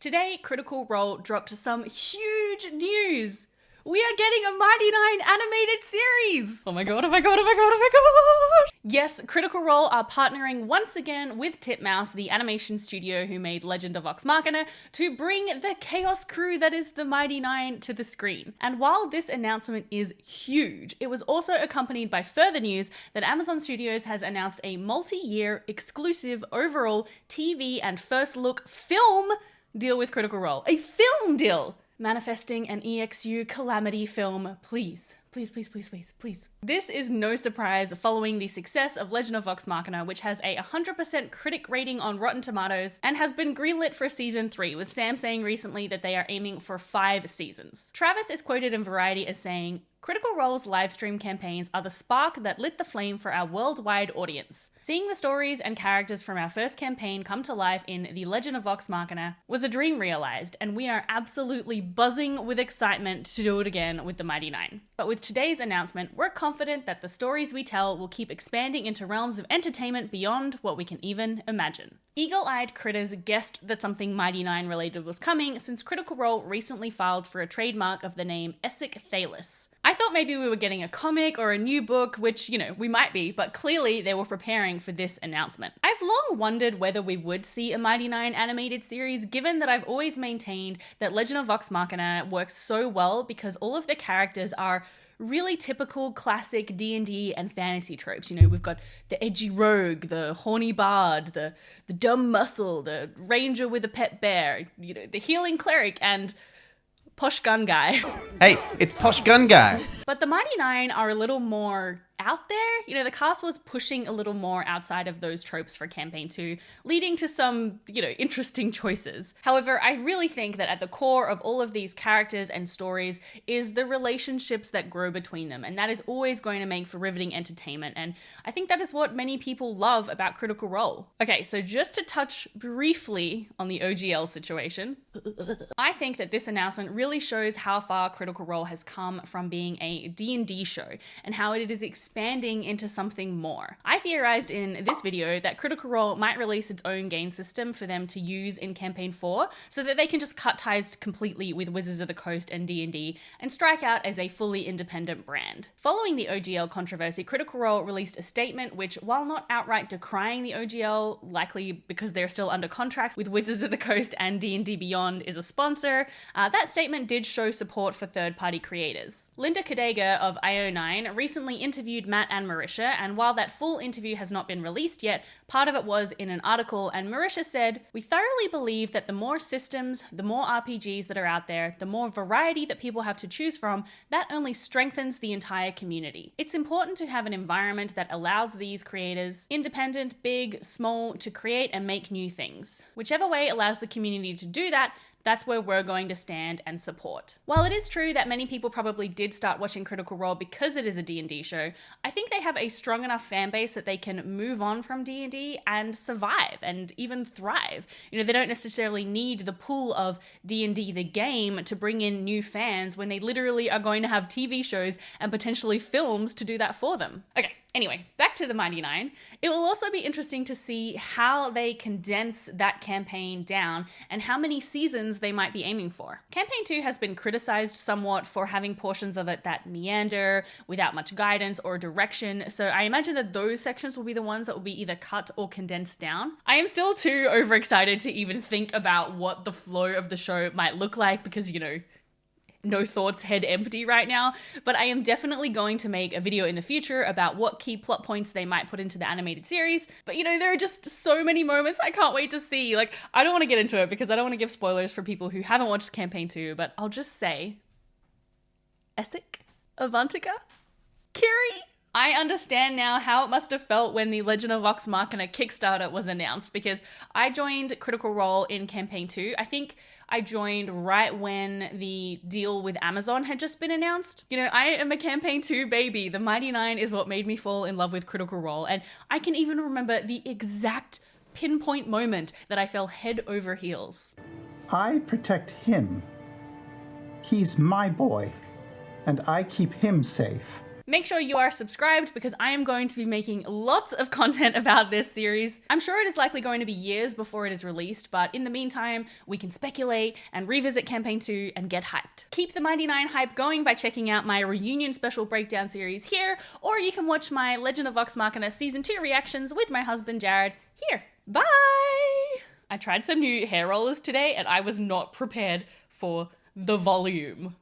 Today, Critical Role dropped some huge news. We are getting a Mighty Nein animated series! Oh my god, oh my god, oh my god, oh my god! Yes, Critical Role are partnering once again with Titmouse, the animation studio who made Legend of Vox Machina, to bring the chaos crew that is the Mighty Nein to the screen. And while this announcement is huge, it was also accompanied by further news that Amazon Studios has announced a multi-year exclusive overall TV and first look film deal with Critical Role. A film deal! Manifesting an EXU calamity film, please. Please, please, please, please, please. This is no surprise following the success of Legend of Vox Machina, which has a 100% critic rating on Rotten Tomatoes and has been greenlit for season 3, with Sam saying recently that they are aiming for 5 seasons. Travis is quoted in Variety as saying, "Critical Role's livestream campaigns are the spark that lit the flame for our worldwide audience. Seeing the stories and characters from our first campaign come to life in The Legend of Vox Machina was a dream realized, and we are absolutely buzzing with excitement to do it again with the Mighty Nein. But with today's announcement, we're confident that the stories we tell will keep expanding into realms of entertainment beyond what we can even imagine." Eagle-eyed critters guessed that something Mighty Nein related was coming since Critical Role recently filed for a trademark of the name Essic Thalis. I thought maybe we were getting a comic or a new book, which, you know, we might be, but clearly they were preparing for this announcement. I've long wondered whether we would see a Mighty Nein animated series, given that I've always maintained that Legend of Vox Machina works so well because all of the characters are really typical classic D&D and fantasy tropes. You know, we've got the edgy rogue, the horny bard, the dumb muscle, the ranger with a pet bear, you know, the healing cleric, and posh gun guy. Hey, it's Posh Gun Guy. But the Mighty Nein are a little more out there. You know, the cast was pushing a little more outside of those tropes for campaign 2, leading to some, you know, interesting choices. However, I really think that at the core of all of these characters and stories is the relationships that grow between them, and that is always going to make for riveting entertainment, and I think that is what many people love about Critical Role. Okay, so just to touch briefly on the OGL situation, I think that this announcement really shows how far Critical Role has come from being a D&D show and how it is expanding into something more. I theorized in this video that Critical Role might release its own game system for them to use in campaign 4 so that they can just cut ties completely with Wizards of the Coast and D&D and strike out as a fully independent brand. Following the OGL controversy, Critical Role released a statement which, while not outright decrying the OGL, likely because they're still under contracts with Wizards of the Coast and D&D Beyond is a sponsor, that statement did show support for third-party creators. Linda Kadega of IO9 recently interviewed Matt and Marisha, and while that full interview has not been released yet, part of it was in an article, and Marisha said, "We thoroughly believe that the more systems, the more RPGs that are out there, the more variety that people have to choose from, that only strengthens the entire community. It's important to have an environment that allows these creators, independent, big, small, to create and make new things. Whichever way allows the community to do that, that's where we're going to stand and support." While it is true that many people probably did start watching Critical Role because it is a D&D show, I think they have a strong enough fan base that they can move on from D&D and survive and even thrive. You know, they don't necessarily need the pull of D&D the game to bring in new fans when they literally are going to have TV shows and potentially films to do that for them. Okay. Anyway, back to the Mighty Nein. It will also be interesting to see how they condense that campaign down and how many seasons they might be aiming for. Campaign 2 has been criticized somewhat for having portions of it that meander without much guidance or direction, so I imagine that those sections will be the ones that will be either cut or condensed down. I am still too overexcited to even think about what the flow of the show might look like because, you know, no thoughts, head empty right now, but I am definitely going to make a video in the future about what key plot points they might put into the animated series. But you know, there are just so many moments I can't wait to see. Like, I don't want to get into it because I don't want to give spoilers for people who haven't watched campaign 2, but I'll just say, Essic, Avantika, Kiri. I understand now how it must have felt when the Legend of Vox Machina Kickstarter was announced, because I joined Critical Role in campaign 2. I think I joined right when the deal with Amazon had just been announced. You know, I am a campaign 2 baby. The Mighty Nein is what made me fall in love with Critical Role, and I can even remember the exact pinpoint moment that I fell head over heels. I protect him. He's my boy, and I keep him safe. Make sure you are subscribed because I am going to be making lots of content about this series. I'm sure it is likely going to be years before it is released, but in the meantime, we can speculate and revisit Campaign 2 and get hyped. Keep the Mighty Nein hype going by checking out my reunion special breakdown series here, or you can watch my Legend of Vox Machina Season 2 reactions with my husband Jared here. Bye! I tried some new hair rollers today and I was not prepared for the volume.